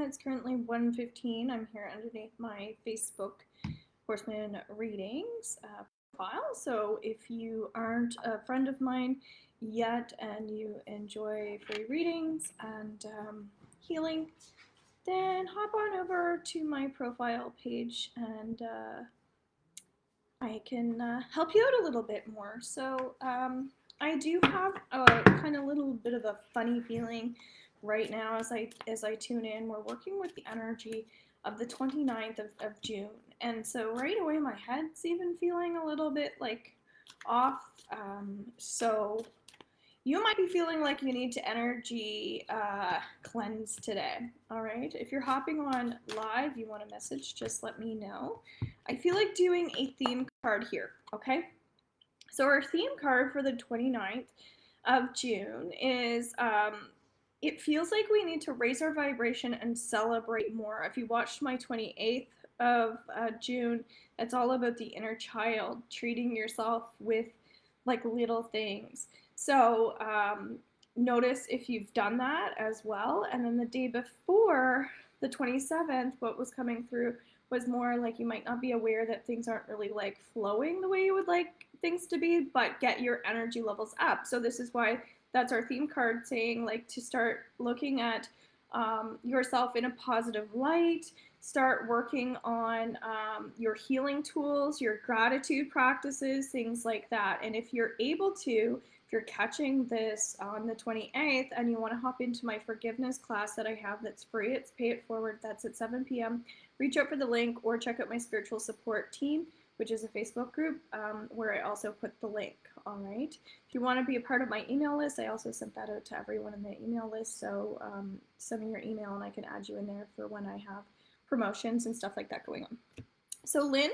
It's currently 1:15. I'm here underneath my Facebook Horseman Readings profile. So if you aren't a friend of mine yet and you enjoy free readings and healing, then hop on over to my profile page and I can help you out a little bit more. So I do have a kind of little bit of a funny feeling right now as I tune in. We're working with the energy of the 29th of June, and so right away my head's even feeling a little bit like off. So you might be feeling like you need to energy cleanse today. All right. If you're hopping on live, you want a message, just let me know. I feel like doing a theme card here. Okay. So our theme card for the 29th of June is it feels like we need to raise our vibration and celebrate more. If you watched my 28th of June, it's all about the inner child, treating yourself with like little things. So notice if you've done that as well. And then the day before, the 27th, what was coming through was more like you might not be aware that things aren't really like flowing the way you would like things to be, but get your energy levels up. So this is why that's our theme card, saying like to start looking at yourself in a positive light, start working on your healing tools, your gratitude practices, things like that. And if you're able to, if you're catching this on the 28th and you want to hop into my forgiveness class that I have that's free, it's Pay It Forward, that's at 7 p.m. Reach out for the link or check out my spiritual support team, which is a Facebook group where I also put the link. All right. If you want to be a part of my email list, I also sent that out to everyone in the email list. So send me your email and I can add you in there for when I have promotions and stuff like that going on. So Lynn,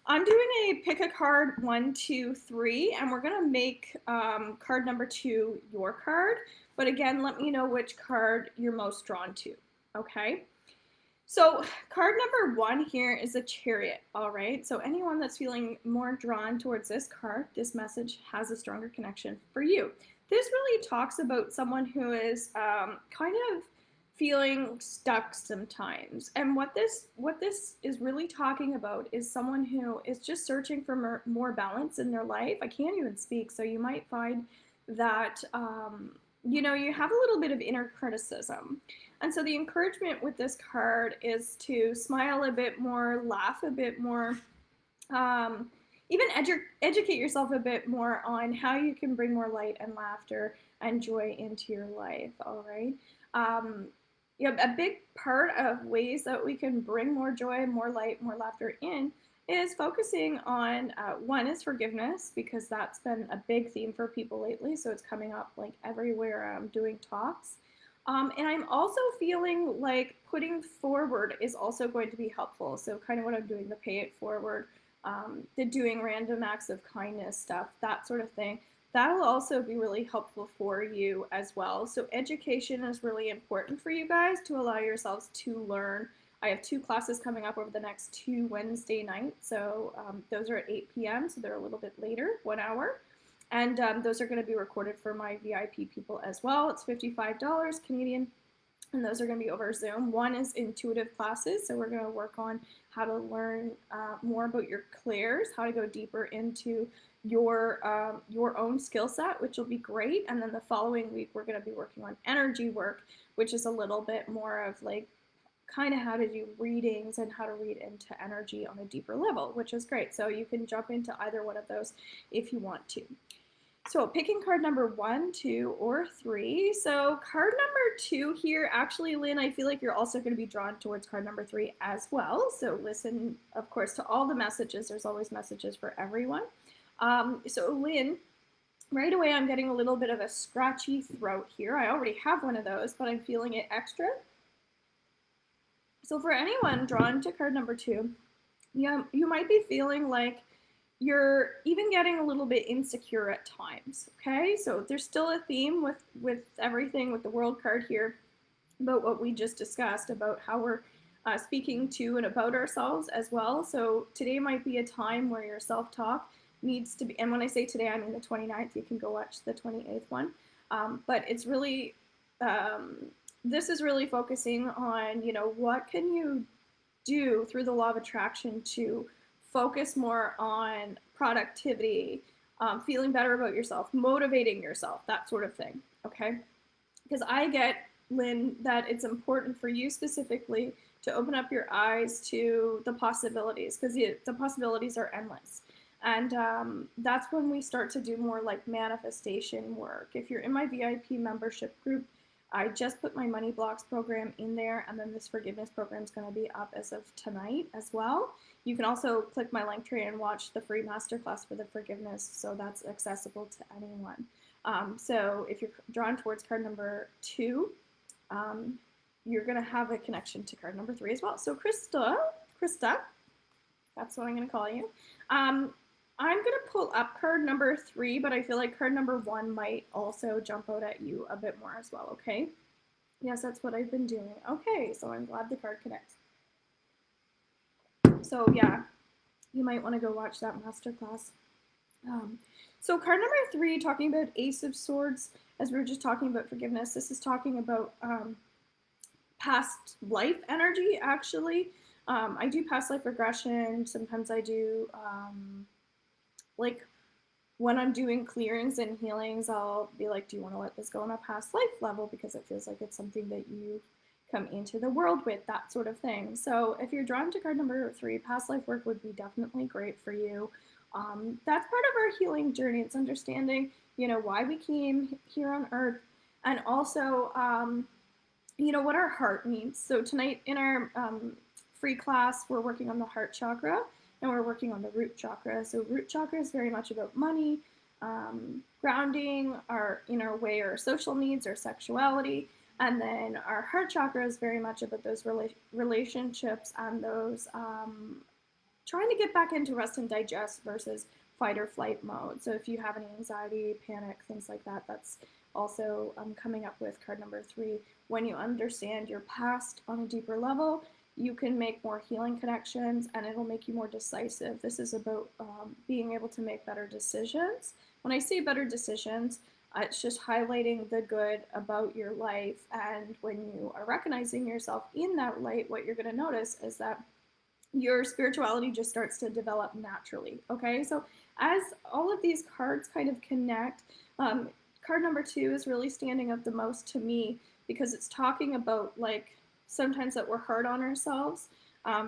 I'm doing a pick a card 1, 2, 3, and we're gonna make card number 2 your card. But again, let me know which card you're most drawn to. Okay. So card number 1 here is a Chariot. All right. So anyone that's feeling more drawn towards this card, this message has a stronger connection for you. This really talks about someone who is kind of feeling stuck sometimes. And what this is really talking about is someone who is just searching for more balance in their life. I can't even speak, so you might find that you know, you have a little bit of inner criticism. And so the encouragement with this card is to smile a bit more, laugh a bit more, even educate yourself a bit more on how you can bring more light and laughter and joy into your life. All right. A big part of ways that we can bring more joy, more light, more laughter in is focusing on one is forgiveness, because that's been a big theme for people lately. So it's coming up like everywhere I'm doing talks. And I'm also feeling like putting forward is also going to be helpful. So kind of what I'm doing, the Pay It Forward, the doing random acts of kindness stuff, that sort of thing. That'll also be really helpful for you as well. So education is really important for you guys to allow yourselves to learn. I have 2 classes coming up over the next 2 Wednesday nights. So those are at 8 p.m. So they're a little bit later, 1 hour. And those are going to be recorded for my VIP people as well. It's $55 Canadian. And those are going to be over Zoom. One is intuitive classes. So we're going to work on how to learn more about your clairs, how to go deeper into your own skill set, which will be great. And then the following week, we're going to be working on energy work, which is a little bit more of like kind of how to do readings and how to read into energy on a deeper level, which is great. So you can jump into either one of those if you want to. So picking card number 1, 2, or 3. So card number 2 here, actually, Lynn, I feel like you're also going to be drawn towards card number 3 as well. So listen, of course, to all the messages. There's always messages for everyone. So Lynn, right away, I'm getting a little bit of a scratchy throat here. I already have one of those, but I'm feeling it extra. So for anyone drawn to card number 2, you might be feeling like you're even getting a little bit insecure at times. Okay, so there's still a theme with everything with the World card here about what we just discussed about how we're speaking to and about ourselves as well. So today might be a time where your self-talk needs to be, and when I say today, I mean the 29th. You can go watch the 28th one, but it's really this is really focusing on, what can you do through the law of attraction to focus more on productivity, feeling better about yourself, motivating yourself, that sort of thing, okay? Because I get, Lynn, that it's important for you specifically to open up your eyes to the possibilities, because the possibilities are endless. And that's when we start to do more like manifestation work. If you're in my VIP membership group, I just put my money blocks program in there, and then this forgiveness program is going to be up as of tonight as well. You can also click my link tree and watch the free masterclass for the forgiveness, so that's accessible to anyone. So if you're drawn towards card number 2, you're going to have a connection to card number 3 as well. So Krista, that's what I'm going to call you. I'm going to pull up card number 3, but I feel like card number 1 might also jump out at you a bit more as well, okay? Yes, that's what I've been doing. Okay, so I'm glad the card connects. So yeah, you might want to go watch that masterclass. So card number 3, talking about Ace of Swords, as we were just talking about forgiveness, this is talking about past life energy, actually. I do past life regression. Sometimes I do, like, when I'm doing clearings and healings, I'll be like, do you want to let this go on a past life level? Because it feels like it's something that you come into the world with, that sort of thing. So if you're drawn to card number 3, past life work would be definitely great for you. That's part of our healing journey. It's understanding, why we came here on earth, and also, what our heart needs. So tonight in our free class, we're working on the heart chakra, and we're working on the root chakra. So root chakra is very much about money, grounding, our inner way, our social needs, our sexuality. And then our heart chakra is very much about those relationships and those trying to get back into rest and digest versus fight or flight mode. So if you have any anxiety, panic, things like that, that's also coming up with card number 3. When you understand your past on a deeper level, you can make more healing connections, and it'll make you more decisive. This is about being able to make better decisions. When I say better decisions, it's just highlighting the good about your life. And when you are recognizing yourself in that light, what you're going to notice is that your spirituality just starts to develop naturally. Okay, so as all of these cards kind of connect, card number 2 is really standing out the most to me, because it's talking about, like, sometimes that we're hard on ourselves.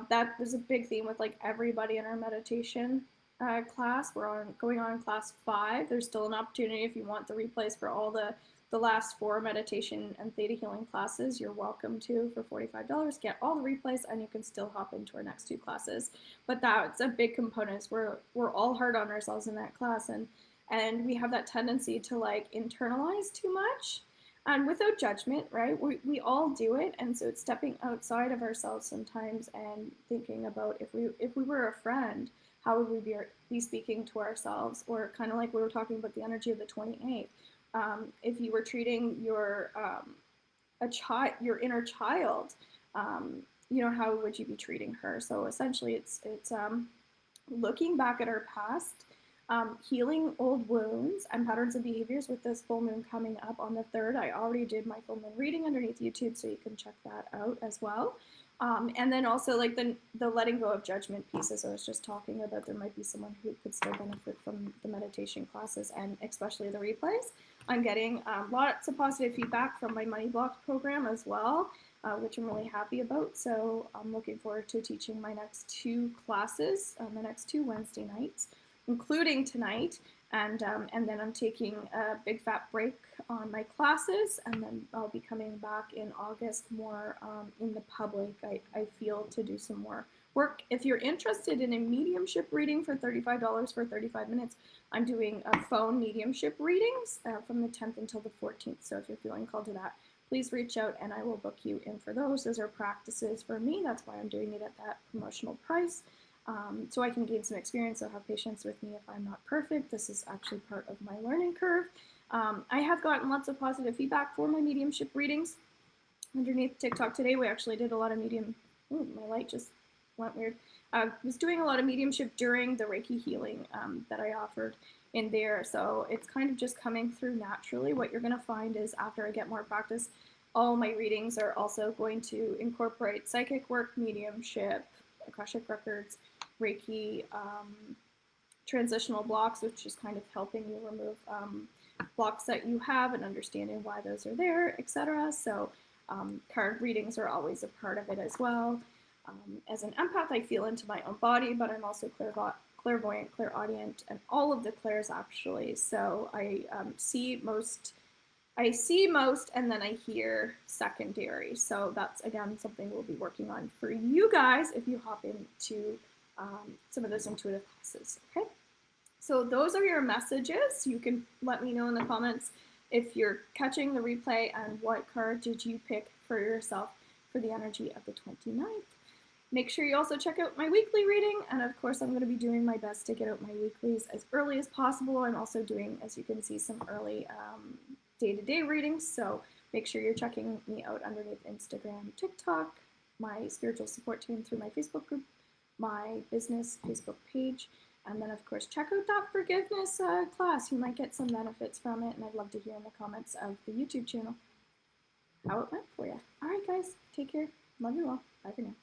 That was a big theme with like everybody in our meditation class. We're going on class 5. There's still an opportunity if you want the replays for all the last 4 meditation and theta healing classes. You're welcome to, for $45. Get all the replays, and you can still hop into our next 2 classes. But that's a big component. We're all hard on ourselves in that class, and we have that tendency to like internalize too much. And without judgment, right? We all do it, and so it's stepping outside of ourselves sometimes and thinking about if we were a friend, how would we be speaking to ourselves? Or kind of like we were talking about the energy of the 28. If you were treating your your inner child, how would you be treating her? So essentially, it's looking back at our past. Healing old wounds and patterns of behaviors with this full moon coming up on the 3rd. I already did my full moon reading underneath YouTube, so you can check that out as well. And then also like the letting go of judgment pieces I was just talking about. There might be someone who could still benefit from the meditation classes, and especially the replays. I'm getting lots of positive feedback from my money block program as well, which I'm really happy about. So I'm looking forward to teaching my next 2 classes on the next 2 Wednesday nights, including tonight, and then I'm taking a big fat break on my classes, and then I'll be coming back in August more in the public, I feel, to do some more work. If you're interested in a mediumship reading for $35 for 35 minutes, I'm doing phone mediumship readings from the 10th until the 14th, so if you're feeling called to that, please reach out and I will book you in for those. Those are practices for me. That's why I'm doing it at that promotional price. So I can gain some experience, so have patience with me if I'm not perfect. This is actually part of my learning curve. I have gotten lots of positive feedback for my mediumship readings. Underneath TikTok today, we actually did a lot of my light just went weird. I was doing a lot of mediumship during the Reiki healing that I offered in there. So it's kind of just coming through naturally. What you're going to find is after I get more practice, All my readings are also going to incorporate psychic work, mediumship, Akashic records, Reiki, transitional blocks, which is kind of helping you remove blocks that you have and understanding why those are there, etc. So card readings are always a part of it as well. As an empath, I feel into my own body, but I'm also clairvoyant, clairaudient, and all of the clairs actually. So I see most, and then I hear secondary. So that's, again, something we'll be working on for you guys if you hop into some of those intuitive classes, okay? So those are your messages. You can let me know in the comments if you're catching the replay and what card did you pick for yourself for the energy of the 29th. Make sure you also check out my weekly reading, and of course I'm going to be doing my best to get out my weeklies as early as possible. I'm also doing, as you can see, some early day-to-day readings, so make sure you're checking me out underneath Instagram, TikTok, my spiritual support team through my Facebook group, my business Facebook page, and then of course check out that forgiveness class. You might get some benefits from it, and I'd love to hear in the comments of the YouTube channel how it went for you. All right, guys, take care. Love you all. Bye for now.